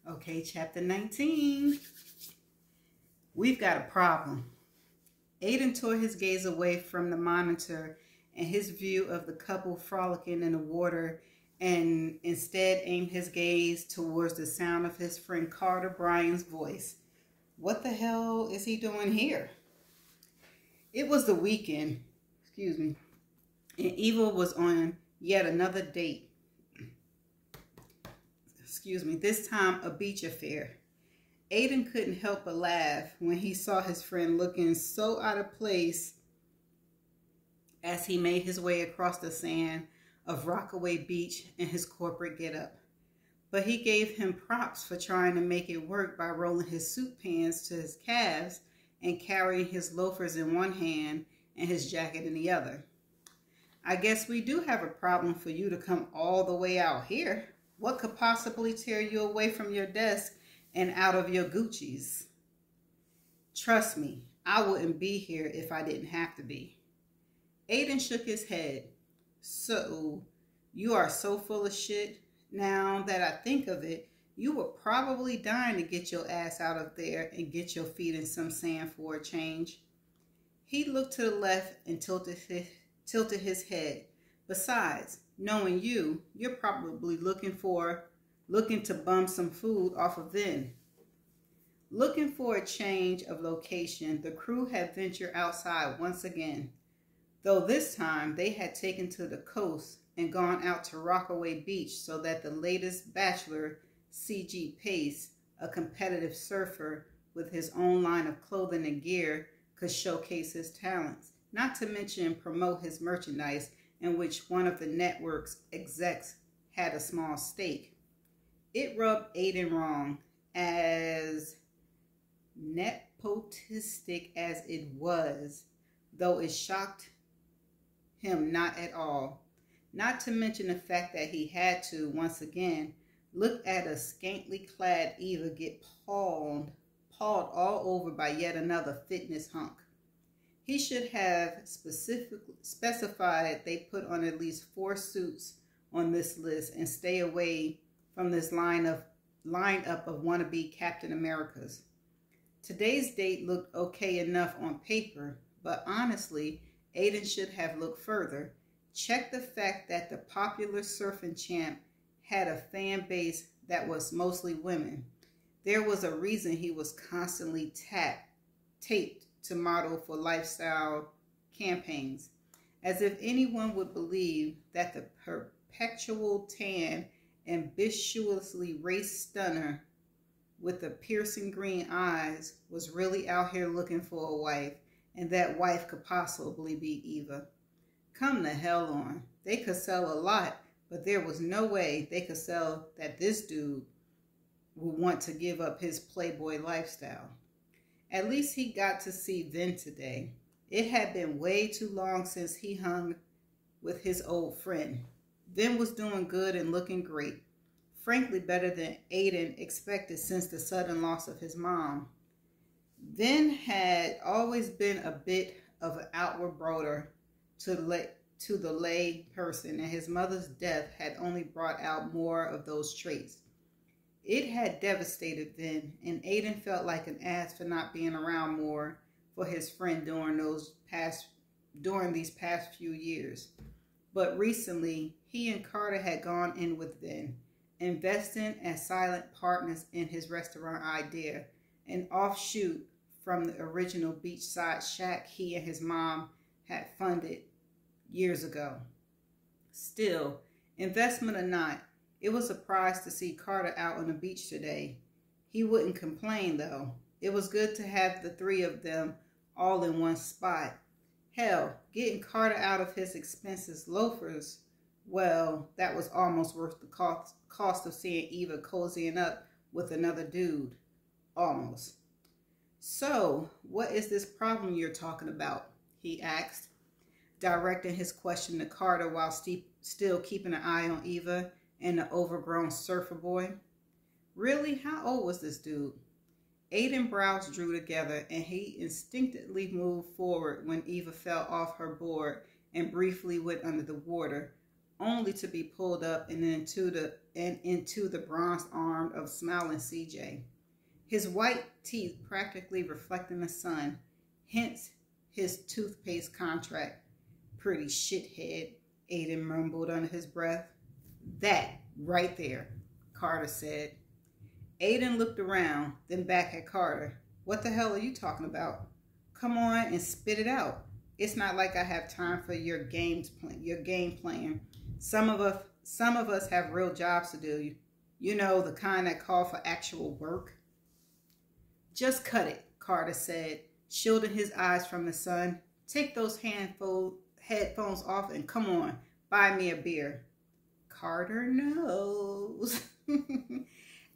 Okay, chapter 19. We've got a problem. Aiden tore his gaze away from the monitor and his view of the couple frolicking in the water and instead aimed his gaze towards the sound of his friend Carter Bryan's voice. What the hell is he doing here? It was the weekend, and Eva was on yet another date. This time a beach affair. Aiden couldn't help but laugh when he saw his friend looking so out of place as he made his way across the sand of Rockaway Beach in his corporate getup. But he gave him props for trying to make it work by rolling his suit pants to his calves and carrying his loafers in one hand and his jacket in the other. I guess we do have a problem for you to come all the way out here. What could possibly tear you away from your desk and out of your Gucci's? Trust me, I wouldn't be here if I didn't have to be. Aiden shook his head. So, you are so full of shit. Now that I think of it, you were probably dying to get your ass out of there and get your feet in some sand for a change. He looked to the left and tilted his head. Besides, knowing you're probably looking to bum some food off of Vin. Looking for a change of location, the crew had ventured outside once again, though this time they had taken to the coast and gone out to Rockaway Beach so that the latest bachelor, C.G. Pace, a competitive surfer with his own line of clothing and gear, could showcase his talents, not to mention promote his merchandise, in which one of the network's execs had a small stake. It rubbed Aiden wrong, as nepotistic as it was, though it shocked him not at all. Not to mention the fact that he had to, once again, look at a scantily clad Eva get pawed all over by yet another fitness hunk. He should have specified they put on at least 4 suits on this list and stay away from this lineup of wannabe Captain Americas. Today's date looked okay enough on paper, but honestly, Aiden should have looked further. Check the fact that the popular surfing champ had a fan base that was mostly women. There was a reason he was constantly taped to model for lifestyle campaigns, as if anyone would believe that the perpetual tan, ambitiously race stunner with the piercing green eyes was really out here looking for a wife, and that wife could possibly be Eva. Come the hell on. They could sell a lot, but there was no way they could sell that this dude would want to give up his playboy lifestyle. At least he got to see Vin today. It had been way too long since he hung with his old friend. Vin was doing good and looking great. Frankly, better than Aiden expected since the sudden loss of his mom. Vin had always been a bit of an outward broder to the lay person, and his mother's death had only brought out more of those traits. It had devastated Vin, and Aiden felt like an ass for not being around more for his friend during these past few years. But recently, he and Carter had gone in with Vin, investing as silent partners in his restaurant idea, an offshoot from the original beachside shack he and his mom had funded years ago. Still, investment or not, it was a surprise to see Carter out on the beach today. He wouldn't complain, though. It was good to have the 3 of them all in one spot. Hell, getting Carter out of his expensive loafers, well, that was almost worth the cost of seeing Eva cozying up with another dude. Almost. So, what is this problem you're talking about? He asked, directing his question to Carter while still keeping an eye on Eva and the overgrown surfer boy. Really? How old was this dude? Aiden's brows drew together, and he instinctively moved forward when Eva fell off her board and briefly went under the water, only to be pulled up and into the bronzed arm of smiling CJ. His white teeth practically reflecting the sun, hence his toothpaste contract. Pretty shithead, Aiden mumbled under his breath. That right there, Carter said. Aiden looked around, then back at Carter. What the hell are you talking about? Come on and spit it out. It's not like I have time for your game playing. Some of us have real jobs to do. You know, the kind that call for actual work. Just cut it, Carter said, shielding his eyes from the sun. Take those headphones off and come on, buy me a beer. Carter knows.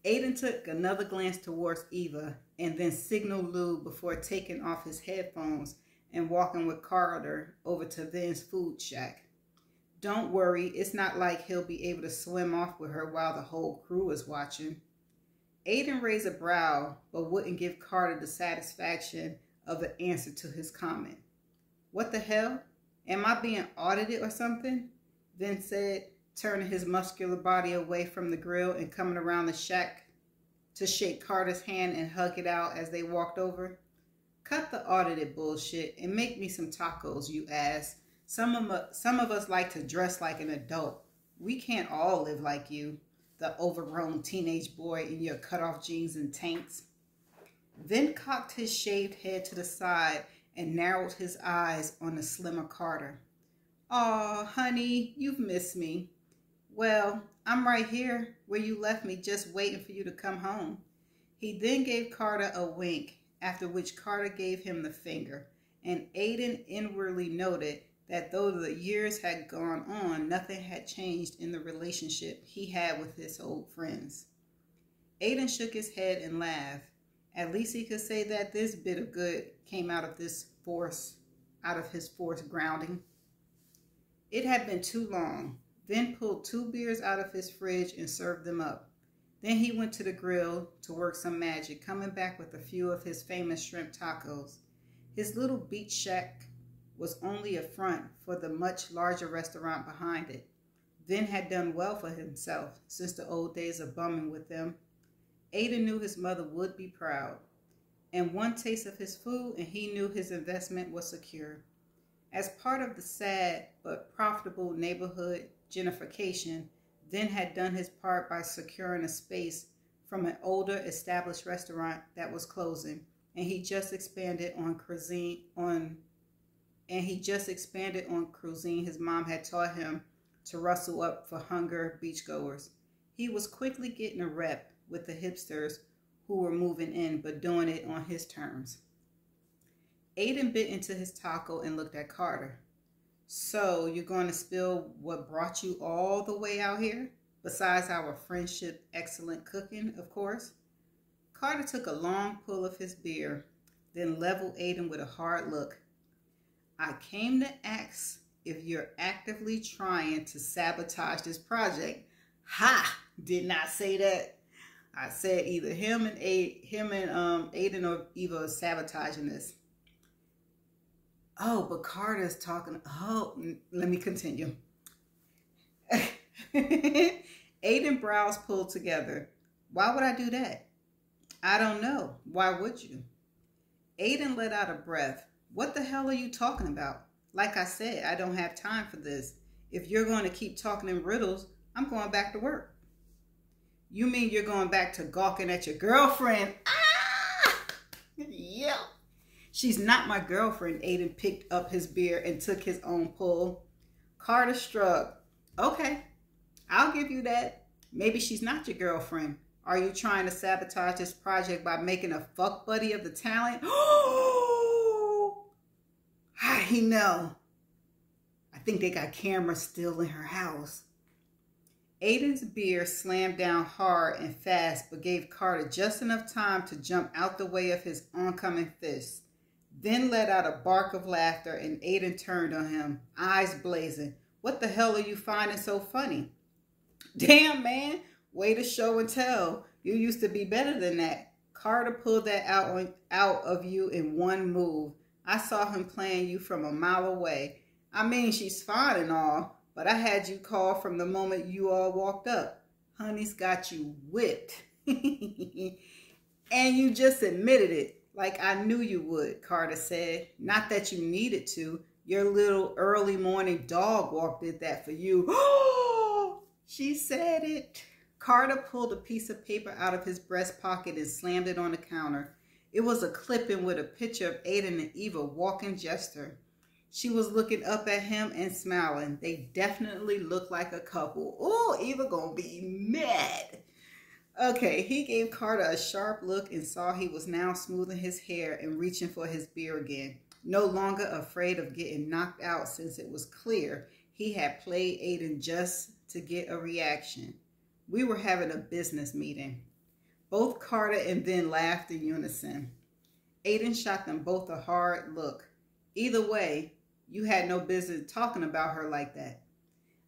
Aiden took another glance towards Eva and then signaled Lou before taking off his headphones and walking with Carter over to Vin's food shack. Don't worry, it's not like he'll be able to swim off with her while the whole crew is watching. Aiden raised a brow, but wouldn't give Carter the satisfaction of an answer to his comment. What the hell? Am I being audited or something? Vin said, turning his muscular body away from the grill and coming around the shack to shake Carter's hand and hug it out as they walked over. Cut the audited bullshit and make me some tacos, you ass. Some of us like to dress like an adult. We can't all live like you, the overgrown teenage boy in your cut-off jeans and tanks. Vin cocked his shaved head to the side and narrowed his eyes on the slimmer Carter. Aw, honey, you've missed me. Well, I'm right here where you left me, just waiting for you to come home. He then gave Carter a wink, after which Carter gave him the finger, and Aiden inwardly noted that though the years had gone on, nothing had changed in the relationship he had with his old friends. Aiden shook his head and laughed. At least he could say that this bit of good came out of his forced grounding. It had been too long. Vin pulled 2 beers out of his fridge and served them up. Then he went to the grill to work some magic, coming back with a few of his famous shrimp tacos. His little beach shack was only a front for the much larger restaurant behind it. Vin had done well for himself since the old days of bumming with them. Aiden knew his mother would be proud. And one taste of his food and he knew his investment was secure. As part of the sad but profitable neighborhood gentrification, Vin had done his part by securing a space from an older established restaurant that was closing, and he just expanded on cuisine his mom had taught him to rustle up for hunger beachgoers. He was quickly getting a rep with the hipsters who were moving in, but doing it on his terms. Aiden bit into his taco and looked at Carter. So, you're going to spill what brought you all the way out here? Besides our friendship, excellent cooking, of course. Carter took a long pull of his beer, then leveled Aiden with a hard look. I came to ask if you're actively trying to sabotage this project. Ha! Did not say that. I said either him and Aiden or Eva are sabotaging this. Oh, but Carter's talking. Oh, let me continue. Aiden's brows pulled together. Why would I do that? I don't know. Why would you? Aiden let out a breath. What the hell are you talking about? Like I said, I don't have time for this. If you're going to keep talking in riddles, I'm going back to work. You mean you're going back to gawking at your girlfriend? Ah! Yeah. She's not my girlfriend. Aiden picked up his beer and took his own pull. Carter shrugged. Okay, I'll give you that. Maybe she's not your girlfriend. Are you trying to sabotage this project by making a fuck buddy of the talent? I know. I think they got cameras still in her house. Aiden's beer slammed down hard and fast, but gave Carter just enough time to jump out the way of his oncoming fist. Then let out a bark of laughter, and Aiden turned on him, eyes blazing. What the hell are you finding so funny? Damn, man. Way to show and tell. You used to be better than that. Carter pulled that out of you in one move. I saw him playing you from a mile away. I mean, she's fine and all, but I had you call from the moment you all walked up. Honey's got you whipped. And you just admitted it, like I knew you would, Carter said. Not that you needed to. Your little early morning dog walk did that for you. Oh, she said it. Carter pulled a piece of paper out of his breast pocket and slammed it on the counter. It was a clipping with a picture of Aiden and Eva walking gesture. She was looking up at him and smiling. They definitely looked like a couple. Oh, Eva gonna be mad. Okay, he gave Carter a sharp look and saw he was now smoothing his hair and reaching for his beer again. No longer afraid of getting knocked out, since it was clear he had played Aiden just to get a reaction. We were having a business meeting. Both Carter and Ben laughed in unison. Aiden shot them both a hard look. Either way, you had no business talking about her like that.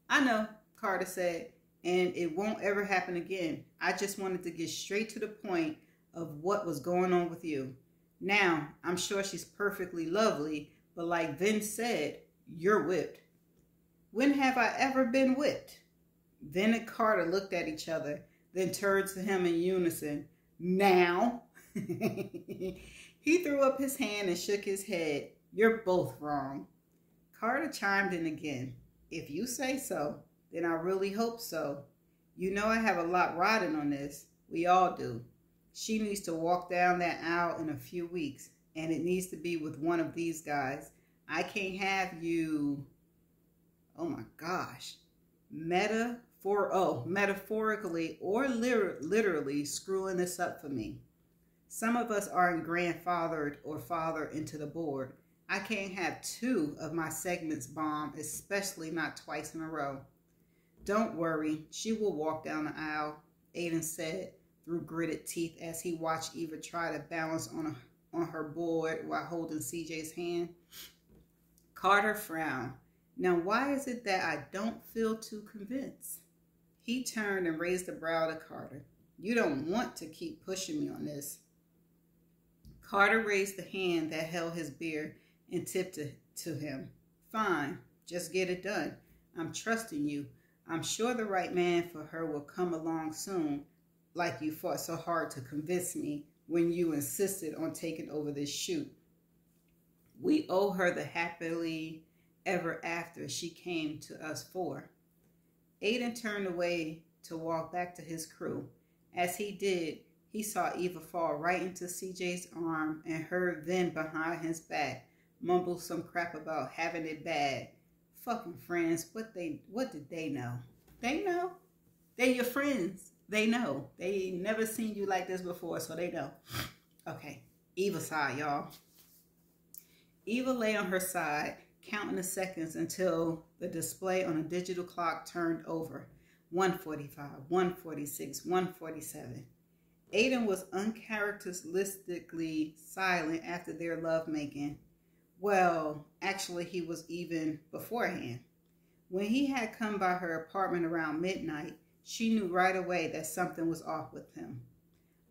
I know, Carter said, and it won't ever happen again. I just wanted to get straight to the point of what was going on with you. Now, I'm sure she's perfectly lovely, but like Vin said, you're whipped. When have I ever been whipped? Vin and Carter looked at each other, then turned to him in unison. Now? He threw up his hand and shook his head. You're both wrong. Carter chimed in again. If you say so, then I really hope so. You know I have a lot riding on this. We all do. She needs to walk down that aisle in a few weeks, and it needs to be with one of these guys. I can't have you, oh my gosh, metaphorically or literally screwing this up for me. Some of us aren't grandfathered or fathered into the board. I can't have two of my segments bomb, especially not twice in a row. Don't worry, she will walk down the aisle, Aiden said through gritted teeth as he watched Eva try to balance on her board while holding CJ's hand. Carter frowned. Now why is it that I don't feel too convinced? He turned and raised a brow to Carter. You don't want to keep pushing me on this. Carter raised the hand that held his beer and tipped it to him. Fine, just get it done. I'm trusting you. I'm sure the right man for her will come along soon, like you fought so hard to convince me when you insisted on taking over this shoot. We owe her the happily ever after she came to us for. Aiden turned away to walk back to his crew. As he did, he saw Eva fall right into CJ's arm and heard Vin behind his back mumble some crap about having it bad. Fucking friends, what did they know? They know. They're your friends. They know. They never seen you like this before, so they know. Okay, Eva's side, y'all. Eva lay on her side, counting the seconds until the display on a digital clock turned over. 1:45, 1:46, 1:47. Aiden was uncharacteristically silent after their lovemaking. Well, actually, he was even beforehand. When he had come by her apartment around midnight, she knew right away that something was off with him.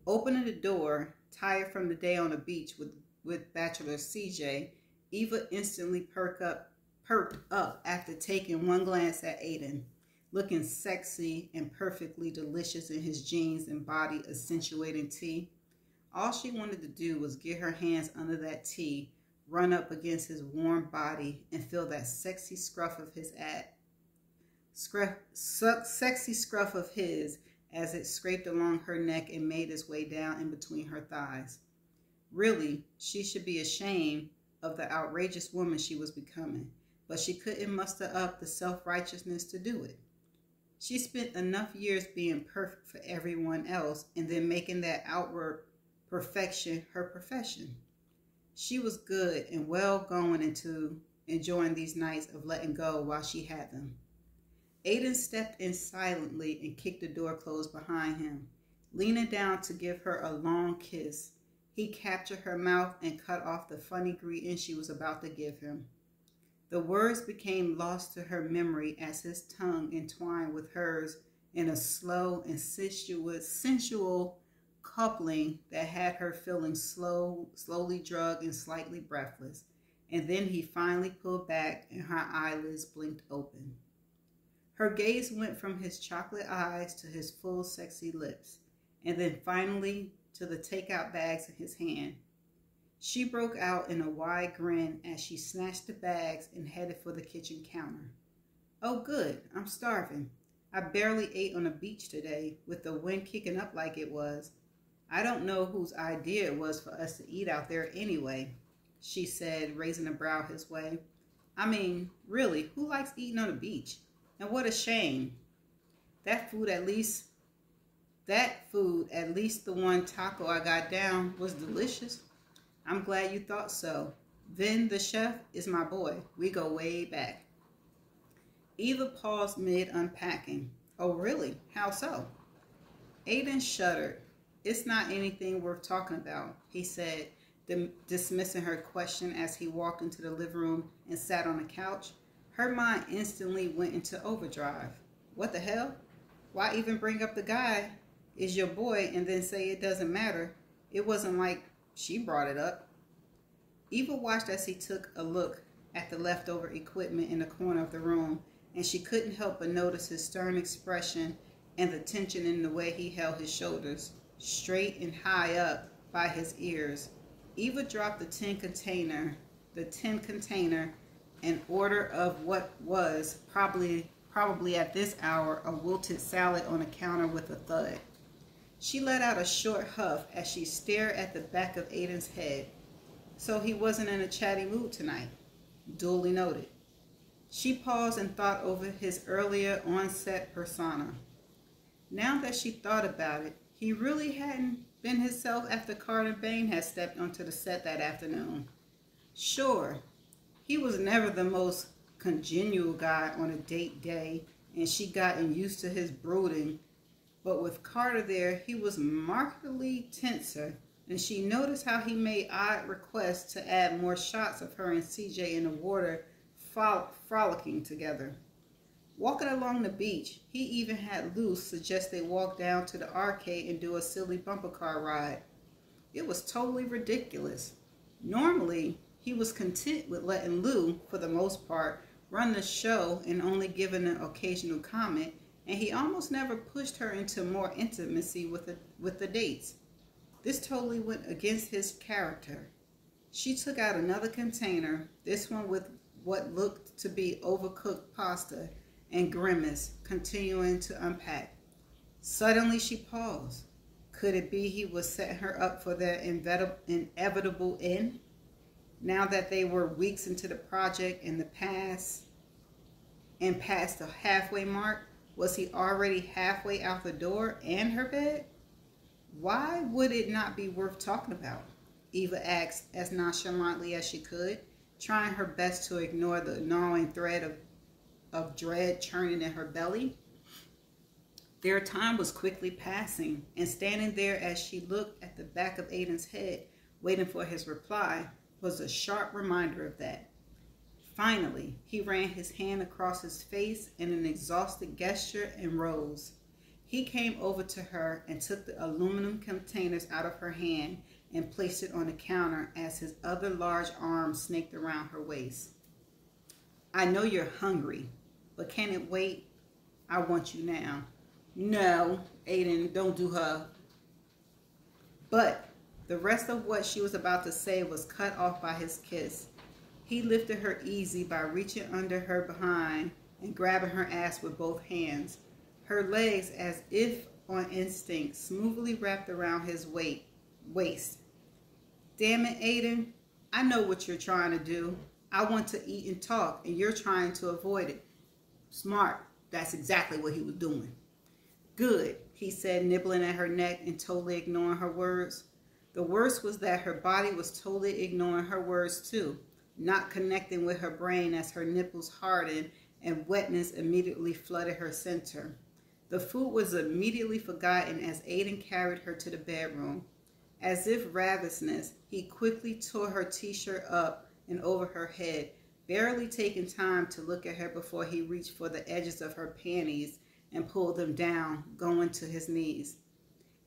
Opening the door, tired from the day on the beach with Bachelor CJ, Eva instantly perked up after taking one glance at Aiden, looking sexy and perfectly delicious in his jeans and body accentuating tee. All she wanted to do was get her hands under that tee, run up against his warm body, and feel that sexy scruff of his as it scraped along her neck and made its way down in between her thighs. Really, she should be ashamed of the outrageous woman she was becoming, but she couldn't muster up the self-righteousness to do it. She spent enough years being perfect for everyone else and then making that outward perfection her profession. She was good and well going into enjoying these nights of letting go while she had them. Aiden stepped in silently and kicked the door closed behind him. Leaning down to give her a long kiss, he captured her mouth and cut off the funny greeting she was about to give him. The words became lost to her memory as his tongue entwined with hers in a slow and sensual coupling that had her feeling slowly drugged and slightly breathless. And then he finally pulled back and her eyelids blinked open. Her gaze went from his chocolate eyes to his full, sexy lips, and then finally to the takeout bags in his hand. She broke out in a wide grin as she snatched the bags and headed for the kitchen counter. Oh, good. I'm starving. I barely ate on the beach today, with the wind kicking up like it was. I don't know whose idea it was for us to eat out there anyway, she said, raising a brow his way. I mean, really, who likes eating on the beach? And what a shame. That food, at least the one taco I got down, was delicious. I'm glad you thought so. Vin, the chef, is my boy. We go way back. Eva paused mid-unpacking. Oh, really? How so? Aiden shuddered. It's not anything worth talking about, he said, dismissing her question as he walked into the living room and sat on the couch. Her mind instantly went into overdrive. What the hell? Why even bring up the guy is your boy and then say it doesn't matter? It wasn't like she brought it up. Eva watched as he took a look at the leftover equipment in the corner of the room, and she couldn't help but notice his stern expression and the tension in the way he held his shoulders, straight and high up by his ears. Eva dropped the tin container in order of what was probably at this hour a wilted salad on the counter with a thud. She let out a short huff as she stared at the back of Aiden's head. So he wasn't in a chatty mood tonight. Duly noted. She paused and thought over his earlier on-set persona. Now that she thought about it, he really hadn't been himself after Carter Bain had stepped onto the set that afternoon. Sure, he was never the most congenial guy on a date day, and she gotten used to his brooding. But with Carter there, he was markedly tenser, and she noticed how he made odd requests to add more shots of her and CJ in the water frolicking together. Walking along the beach, he even had Luce suggest they walk down to the arcade and do a silly bumper car ride. It was totally ridiculous. Normally, he was content with letting Lou, for the most part, run the show and only giving an occasional comment, and he almost never pushed her into more intimacy with the dates. This totally went against his character. She took out another container, this one with what looked to be overcooked pasta, and grimaced, continuing to unpack. Suddenly she paused. Could it be he was setting her up for their inevitable end? Now that they were weeks into the project and past the halfway mark, was he already halfway out the door and her bed? Why would it not be worth talking about? Eva asked as nonchalantly as she could, trying her best to ignore the gnawing thread of dread churning in her belly. Their time was quickly passing, and standing there as she looked at the back of Aiden's head, waiting for his reply, was a sharp reminder of that. Finally, he ran his hand across his face in an exhausted gesture and rose. He came over to her and took the aluminum containers out of her hand and placed it on the counter as his other large arm snaked around her waist. I know you're hungry, but can it wait? I want you now. No, Aiden, don't do her. But the rest of what she was about to say was cut off by his kiss. He lifted her easy by reaching under her behind and grabbing her ass with both hands. Her legs, as if on instinct, smoothly wrapped around his waist. Damn it, Aiden. I know what you're trying to do. I want to eat and talk, and you're trying to avoid it. Smart. That's exactly what he was doing. Good, he said, nibbling at her neck and totally ignoring her words. The worst was that her body was totally ignoring her words too, not connecting with her brain as her nipples hardened and wetness immediately flooded her center. The food was immediately forgotten as Aiden carried her to the bedroom. As if ravenous, he quickly tore her t-shirt up and over her head, barely taking time to look at her before he reached for the edges of her panties and pulled them down, going to his knees.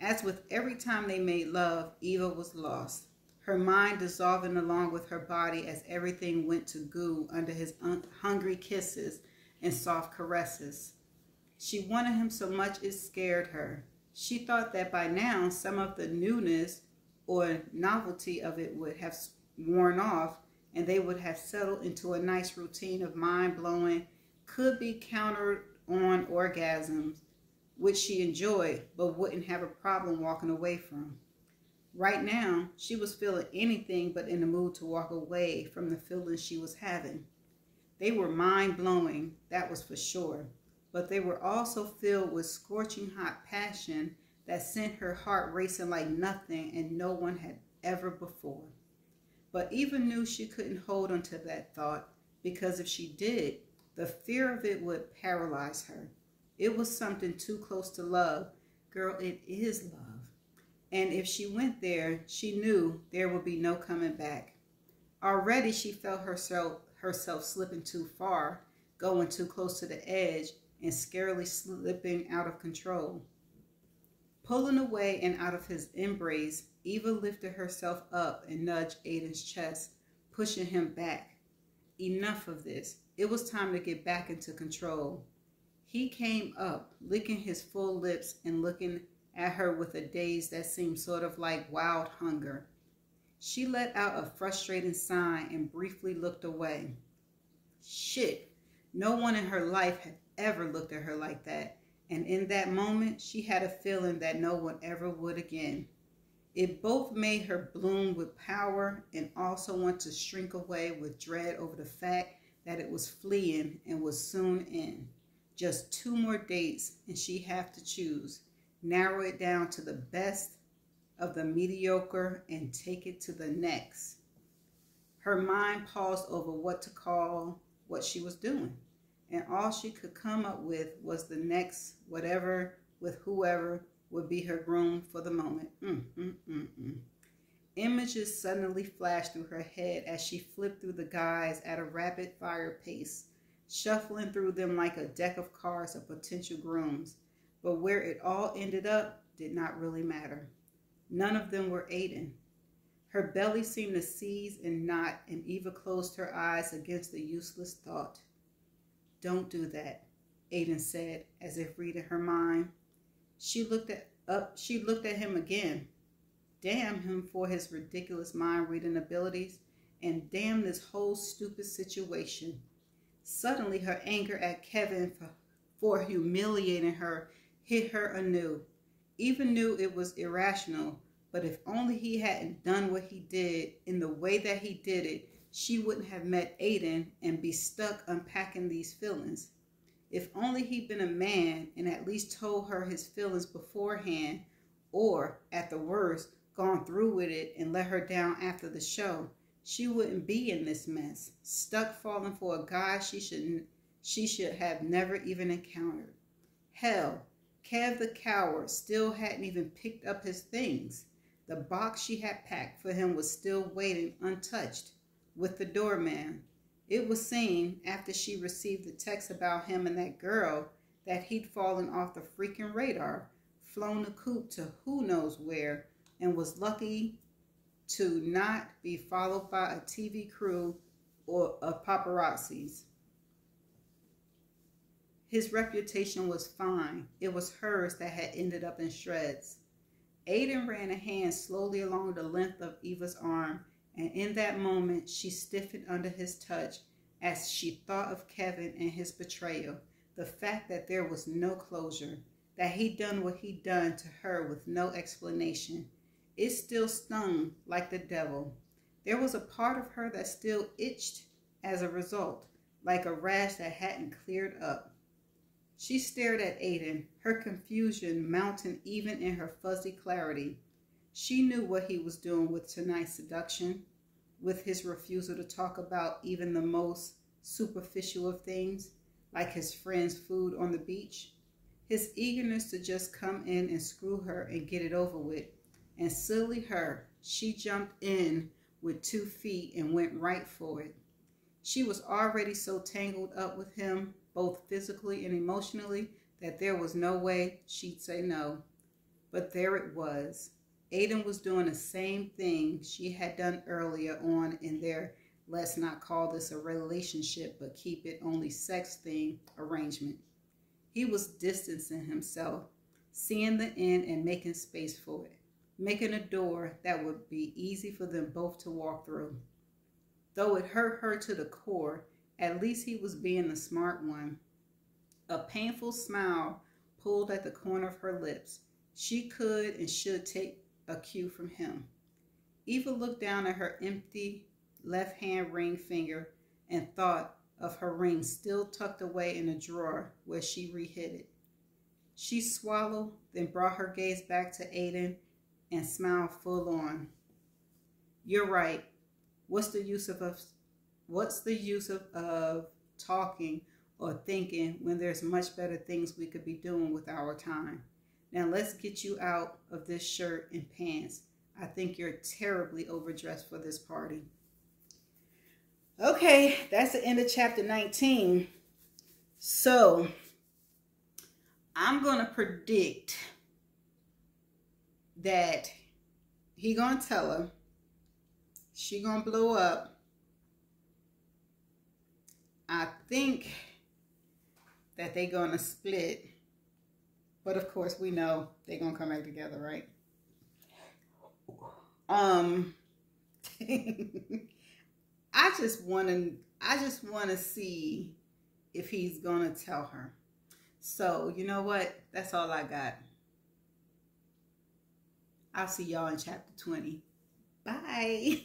As with every time they made love, Eva was lost, her mind dissolving along with her body as everything went to goo under his hungry kisses and soft caresses. She wanted him so much it scared her. She thought that by now some of the newness or novelty of it would have worn off and they would have settled into a nice routine of mind-blowing, could be countered on orgasms, which she enjoyed but wouldn't have a problem walking away from. Right now, she was feeling anything but in the mood to walk away from the feelings she was having. They were mind-blowing, that was for sure, but they were also filled with scorching hot passion that sent her heart racing like nothing and no one had ever before. But Eva knew she couldn't hold onto that thought, because if she did, the fear of it would paralyze her. It was something too close to love. Girl, it is love. And if she went there, she knew there would be no coming back. Already she felt herself slipping too far, going too close to the edge, and scarcely slipping out of control. Pulling away and out of his embrace, Eva lifted herself up and nudged Aiden's chest, pushing him back. Enough of this. It was time to get back into control. He came up, licking his full lips and looking at her with a daze that seemed sort of like wild hunger. She let out a frustrating sigh and briefly looked away. Shit, no one in her life had ever looked at her like that, and in that moment she had a feeling that no one ever would again. It both made her bloom with power and also want to shrink away with dread over the fact that it was fleeing and was soon in. Just 2 more dates and she'd have to choose. Narrow it down to the best of the mediocre and take it to the next. Her mind paused over what to call what she was doing, and all she could come up with was the next whatever with whoever would be her groom for the moment. Images suddenly flashed through her head as she flipped through the guys at a rapid-fire pace, shuffling through them like a deck of cards of potential grooms. But where it all ended up did not really matter. None of them were Aiden. Her belly seemed to seize and knot, and Eva closed her eyes against the useless thought. Don't do that, Aiden said, as if reading her mind. She looked at him again. Damn him for his ridiculous mind-reading abilities, and damn this whole stupid situation. Suddenly, her anger at Kevin for humiliating her hit her anew. Eva knew it was irrational, but if only he hadn't done what he did in the way that he did it, she wouldn't have met Aiden and be stuck unpacking these feelings. If only he'd been a man and at least told her his feelings beforehand, or, at the worst, gone through with it and let her down after the show, she wouldn't be in this mess, stuck falling for a guy she should have never even encountered. Hell, Kev the coward still hadn't even picked up his things. The box she had packed for him was still waiting untouched with the doorman. It was seen, after she received the text about him and that girl, that he'd fallen off the freaking radar, flown the coop to who knows where, and was lucky to not be followed by a TV crew or of paparazzis. His reputation was fine. It was hers that had ended up in shreds. Aiden ran a hand slowly along the length of Eva's arm, and in that moment she stiffened under his touch as she thought of Kevin and his betrayal, the fact that there was no closure, that he'd done what he'd done to her with no explanation. It still stung like the devil. There was a part of her that still itched as a result, like a rash that hadn't cleared up. She stared at Aiden, her confusion mounting even in her fuzzy clarity. She knew what he was doing with tonight's seduction, with his refusal to talk about even the most superficial of things, like his friend's food on the beach. His eagerness to just come in and screw her and get it over with. And silly her, she jumped in with 2 feet and went right for it. She was already so tangled up with him, both physically and emotionally, that there was no way she'd say no. But there it was. Aiden was doing the same thing she had done earlier on in their let's not call this a relationship but keep it only sex thing arrangement. He was distancing himself, seeing the end and making space for it, making a door that would be easy for them both to walk through. Though it hurt her to the core, at least he was being the smart one. A painful smile pulled at the corner of her lips. She could and should take a cue from him. Eva looked down at her empty left-hand ring finger and thought of her ring still tucked away in a drawer where she re-hid it. She swallowed, then brought her gaze back to Aiden and smiled full on. You're right. What's the use of talking or thinking when there's much better things we could be doing with our time? Now let's get you out of this shirt and pants. I think you're terribly overdressed for this party. Okay, that's the end of chapter 19. So, I'm going to predict that he going to tell her, she going to blow up. I think that they going to split. But of course, we know they're going to come back together, right? I just want to see if he's going to tell her. So, you know what? That's all I got. I'll see y'all in chapter 20. Bye.